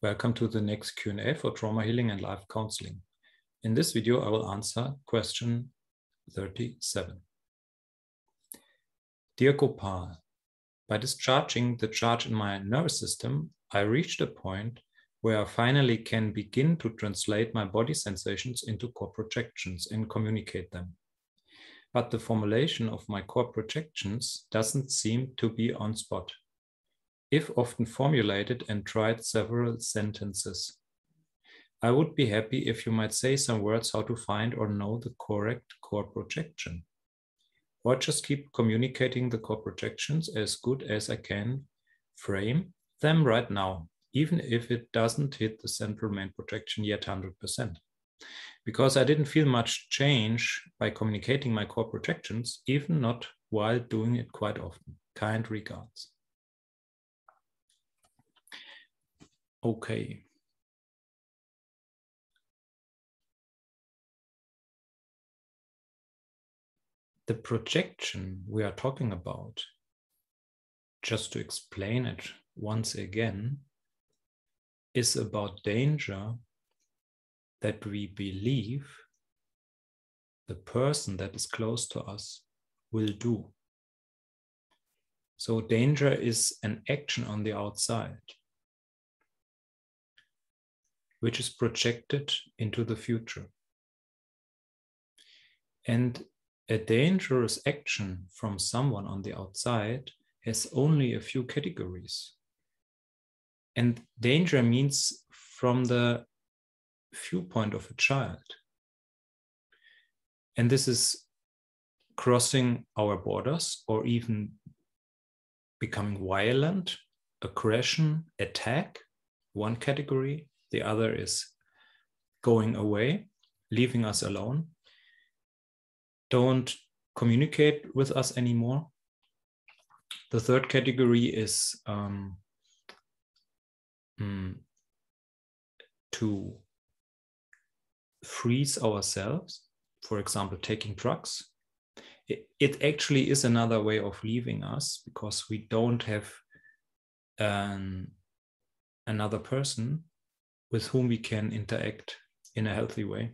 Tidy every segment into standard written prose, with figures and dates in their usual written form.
Welcome to the next Q&A for trauma healing and life counseling. In this video, I will answer question 37. Dear Gopal, by discharging the charge in my nervous system, I reached a point where I finally can begin to translate my body sensations into core projections and communicate them. But the formulation of my core projections doesn't seem to be on spot. If often formulated and tried several sentences. I would be happy if you might say some words how to find or know the correct core projection. Or just keep communicating the core projections as good as I can frame them right now, even if it doesn't hit the central main projection yet 100%. Because I didn't feel much change by communicating my core projections, even not while doing it quite often. Kind regards. Okay. The projection we are talking about, just to explain it once again, is about danger that we believe the person that is close to us will do. So danger is an action on the outside, which is projected into the future. And a dangerous action from someone on the outside has only a few categories. And danger means from the viewpoint of a child. And this is crossing our borders or even becoming violent, aggression, attack, one category. The other is going away, leaving us alone. Don't communicate with us anymore. The third category is to freeze ourselves, for example, taking drugs. It actually is another way of leaving us because we don't have another person with whom we can interact in a healthy way.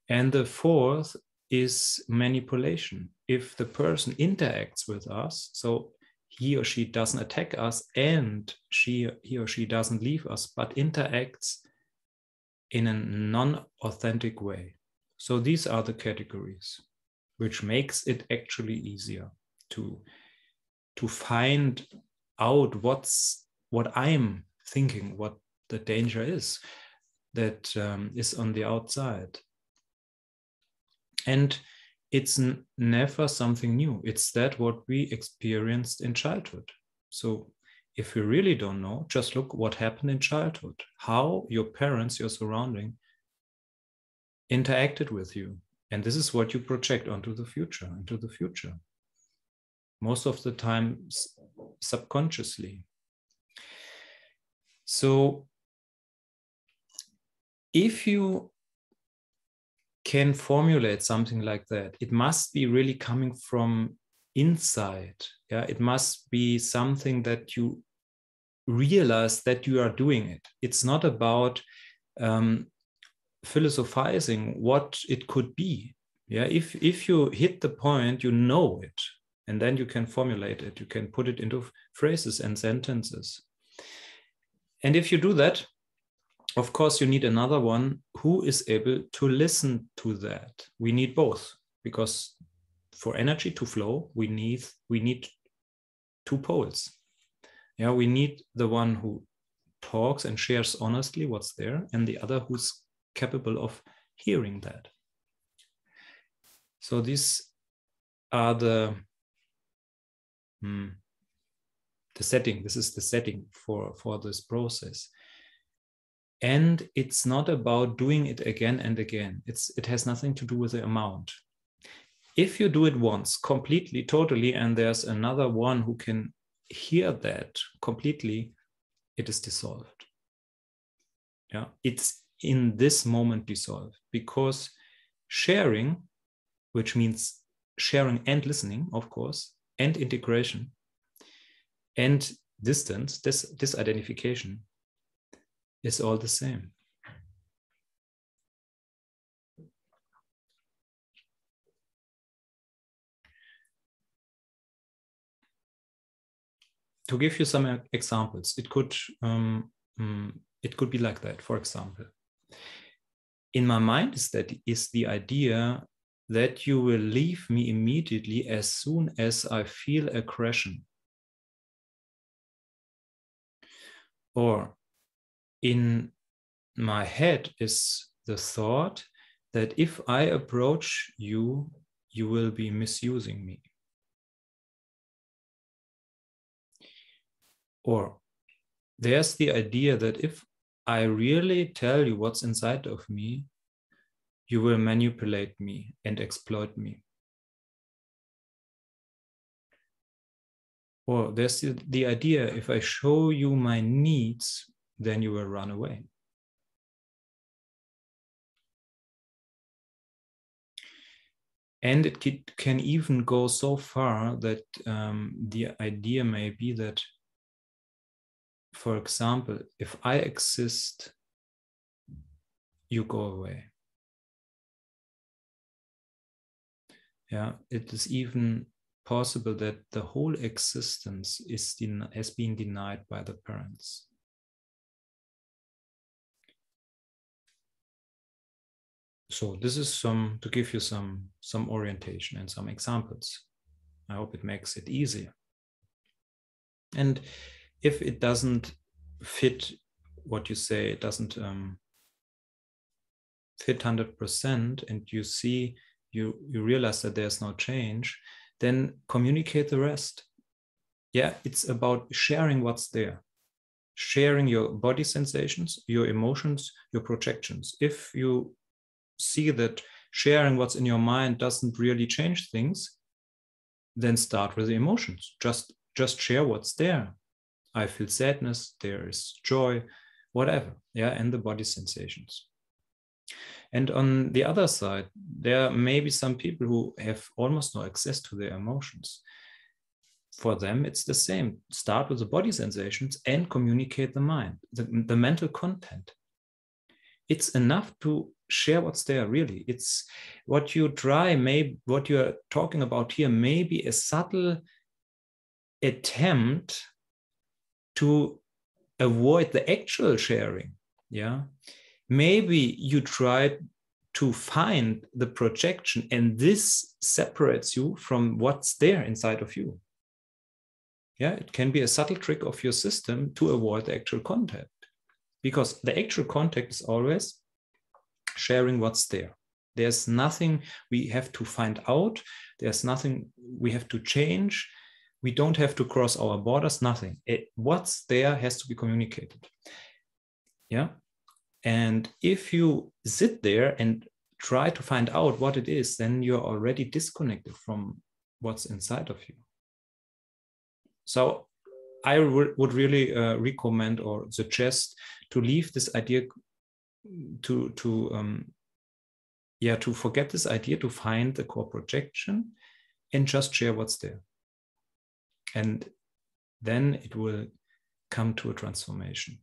And the fourth is manipulation. If the person interacts with us, so he or she doesn't attack us and he or she doesn't leave us, but interacts in a non-authentic way. So these are the categories, which makes it actually easier to find out what I'm thinking, what the danger is that is on the outside. And it's never something new. It's that what we experienced in childhood. So if you really don't know, just look what happened in childhood, how your parents, your surrounding, interacted with you. And this is what you project onto the future, Most of the time, subconsciously. So if you can formulate something like that, it must be really coming from inside. Yeah, it must be something that you realize that you are doing it. It's not about philosophizing what it could be. Yeah, if you hit the point, you know it, and then you can formulate it. You can put it into phrases and sentences. And if you do that, of course, you need another one who is able to listen to that. We need both, because for energy to flow, we need two poles. Yeah, we need the one who talks and shares honestly what's there, and the other who's capable of hearing that. So these are the setting. This is the setting for this process. And it's not about doing it again and again. It has nothing to do with the amount. If you do it once, completely, totally, and there's another one who can hear that completely, it is dissolved. Yeah, it's in this moment dissolved, because sharing, which means sharing and listening, of course, and integration, and distance, this identification, is all the same. To give you some examples, it could be like that. For example, in my mind is the idea that you will leave me immediately as soon as I feel aggression. Or in my head is the thought that if I approach you, you will be misusing me. Or there's the idea that if I really tell you what's inside of me, you will manipulate me and exploit me. Or there's the idea, if I show you my needs, then you will run away. And it can even go so far that the idea may be that, for example, if I exist, you go away. Yeah, it is even possible that the whole existence has been denied by the parents. So this is to give you some orientation and some examples. I hope it makes it easier. And if it doesn't fit what you say, it doesn't fit 100%, and you see, you realize that there's no change, then communicate the rest. Yeah, it's about sharing what's there. Sharing your body sensations, your emotions, your projections. If you see that sharing what's in your mind doesn't really change things, then start with the emotions. Just share what's there. I feel sadness, there is joy, whatever, yeah, and the body sensations. And on the other side, there may be some people who have almost no access to their emotions. For them, it's the same. Start with the body sensations and communicate the mind, the mental content. It's enough to share what's there, really. It's what you what you're talking about here may be a subtle attempt to avoid the actual sharing. Yeah. Maybe you try to find the projection, and this separates you from what's there inside of you. Yeah, it can be a subtle trick of your system to avoid the actual contact, because the actual contact is always sharing what's there. There's nothing we have to find out. There's nothing we have to change. We don't have to cross our borders, nothing. What's there has to be communicated. Yeah. And if you sit there and try to find out what it is, then you're already disconnected from what's inside of you. So I would really recommend or suggest to leave this idea, to forget this idea, to find the core projection and just share what's there. And then it will come to a transformation.